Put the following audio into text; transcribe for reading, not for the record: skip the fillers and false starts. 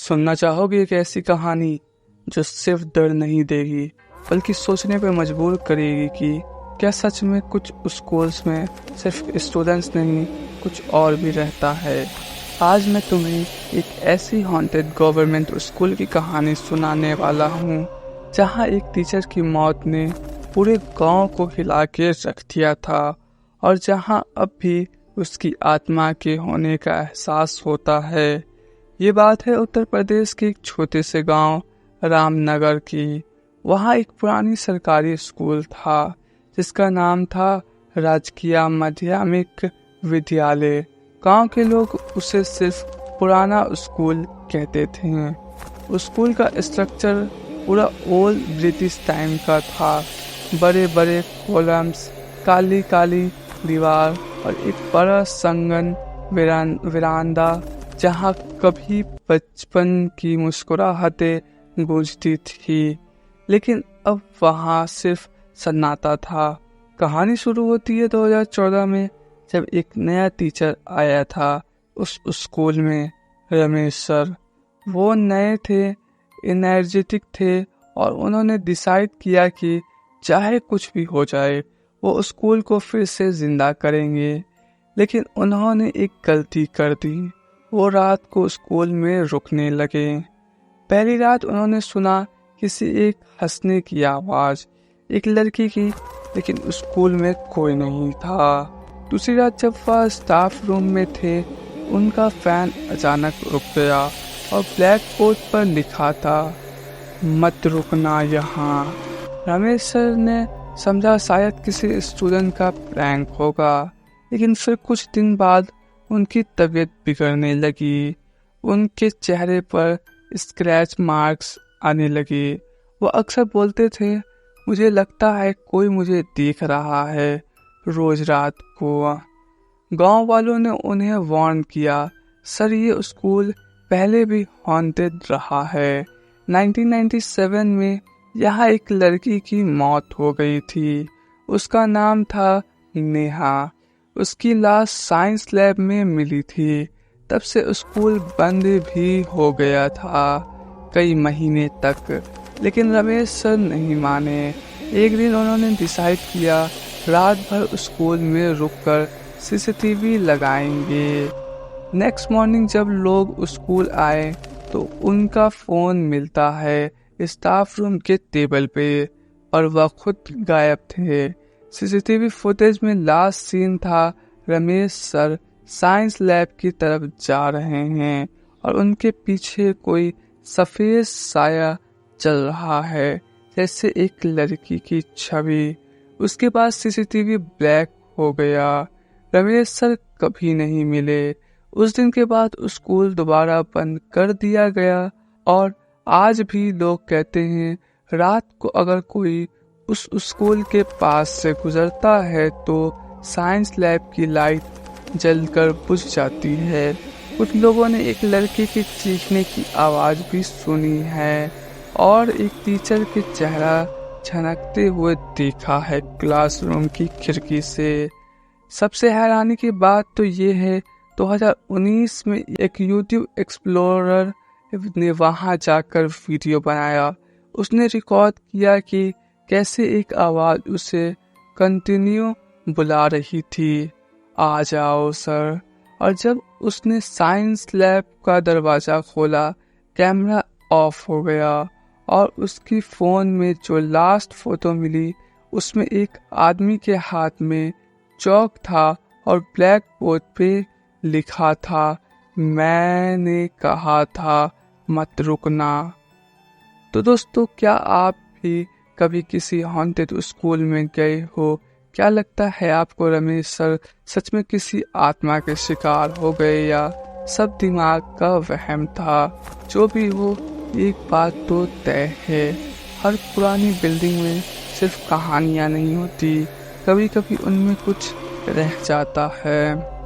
सुनना चाहोगे एक ऐसी कहानी जो सिर्फ डर नहीं देगी बल्कि सोचने पर मजबूर करेगी कि क्या सच में कुछ स्कूल्स में सिर्फ स्टूडेंट्स नहीं कुछ और भी रहता है। आज मैं तुम्हें एक ऐसी हॉन्टेड गवर्नमेंट स्कूल की कहानी सुनाने वाला हूँ जहाँ एक टीचर की मौत ने पूरे गांव को हिला के रख दिया था और जहाँ अब भी उसकी आत्मा के होने का एहसास होता है। ये बात है उत्तर प्रदेश के एक छोटे से गांव रामनगर की। वहाँ एक पुरानी सरकारी स्कूल था जिसका नाम था राजकीय माध्यमिक विद्यालय। गांव के लोग उसे सिर्फ पुराना स्कूल कहते थे। स्कूल का स्ट्रक्चर पूरा ओल्ड ब्रिटिश टाइम का था। बड़े बड़े कॉलम्स, काली काली दीवार और एक बड़ा संगन वेरांडा जहाँ कभी बचपन की मुस्कुराहटें गूंजती थी, लेकिन अब वहाँ सिर्फ सन्नाटा था। कहानी शुरू होती है 2014 में जब एक नया टीचर आया था उस स्कूल में, रमेश सर। वो नए थे, एनर्जेटिक थे और उन्होंने डिसाइड किया कि चाहे कुछ भी हो जाए वो स्कूल को फिर से जिंदा करेंगे। लेकिन उन्होंने एक गलती कर दी। वो रात को स्कूल में रुकने लगे। पहली रात उन्होंने सुना किसी एक हंसने की आवाज, एक लड़की की, लेकिन स्कूल में कोई नहीं था। दूसरी रात जब वह स्टाफ रूम में थे, उनका फैन अचानक रुक गया और ब्लैक बोर्ड पर लिखा था, मत रुकना यहाँ। रमेश सर ने समझा शायद किसी स्टूडेंट का प्रैंक होगा, लेकिन फिर कुछ दिन बाद उनकी तबीयत बिगड़ने लगी। उनके चेहरे पर स्क्रैच मार्क्स आने लगे। वो अक्सर बोलते थे, मुझे लगता है कोई मुझे देख रहा है रोज रात को। गांव वालों ने उन्हें वार्न किया, सर ये स्कूल पहले भी हॉन्टेड रहा है। 1997 में यहाँ एक लड़की की मौत हो गई थी। उसका नाम था नेहा। उसकी लाश साइंस लैब में मिली थी। तब से स्कूल बंद भी हो गया था कई महीने तक, लेकिन रमेश सर नहीं माने। एक दिन उन्होंने डिसाइड किया रात भर स्कूल में रुककर सीसीटीवी लगाएंगे। नेक्स्ट मॉर्निंग जब लोग स्कूल आए तो उनका फोन मिलता है स्टाफ रूम के टेबल पे और वह खुद गायब थे। सीसीटीवी फुटेज में लास्ट सीन था, रमेश सर साइंस लैब की तरफ जा रहे हैं और उनके पीछे कोई सफेद साया चल रहा है, जैसे एक लड़की की छवि। उसके बाद सीसीटीवी ब्लैक हो गया। रमेश सर कभी नहीं मिले। उस दिन के बाद स्कूल दोबारा बंद कर दिया गया और आज भी लोग कहते हैं रात को अगर कोई उस स्कूल के पास से गुजरता है तो साइंस लैब की लाइट जलकर बुझ जाती है। कुछ लोगों ने एक लड़के के चीखने की आवाज भी सुनी है और एक टीचर के चेहरा झनकते हुए देखा है क्लासरूम की खिड़की से। सबसे हैरानी की बात तो ये है 2019 में एक यूट्यूब एक्सप्लोरर ने वहां जाकर वीडियो बनाया। उसने रिकॉर्ड किया कि कैसे एक आवाज उसे कंटिन्यू बुला रही थी, आ जाओ सर। और जब उसने साइंस लैब का दरवाजा खोला, कैमरा ऑफ हो गया और उसकी फोन में जो लास्ट फोटो मिली उसमें एक आदमी के हाथ में चौक था और ब्लैक बोर्ड पे लिखा था, मैंने कहा था मत रुकना। तो दोस्तों, क्या आप भी कभी किसी हॉन्टेड स्कूल में गए हो? क्या लगता है आपको रमेश सर सच में किसी आत्मा के शिकार हो गए या सब दिमाग का वहम था? जो भी हो, एक बात तो तय है, हर पुरानी बिल्डिंग में सिर्फ कहानियां नहीं होती, कभी कभी उनमें कुछ रह जाता है।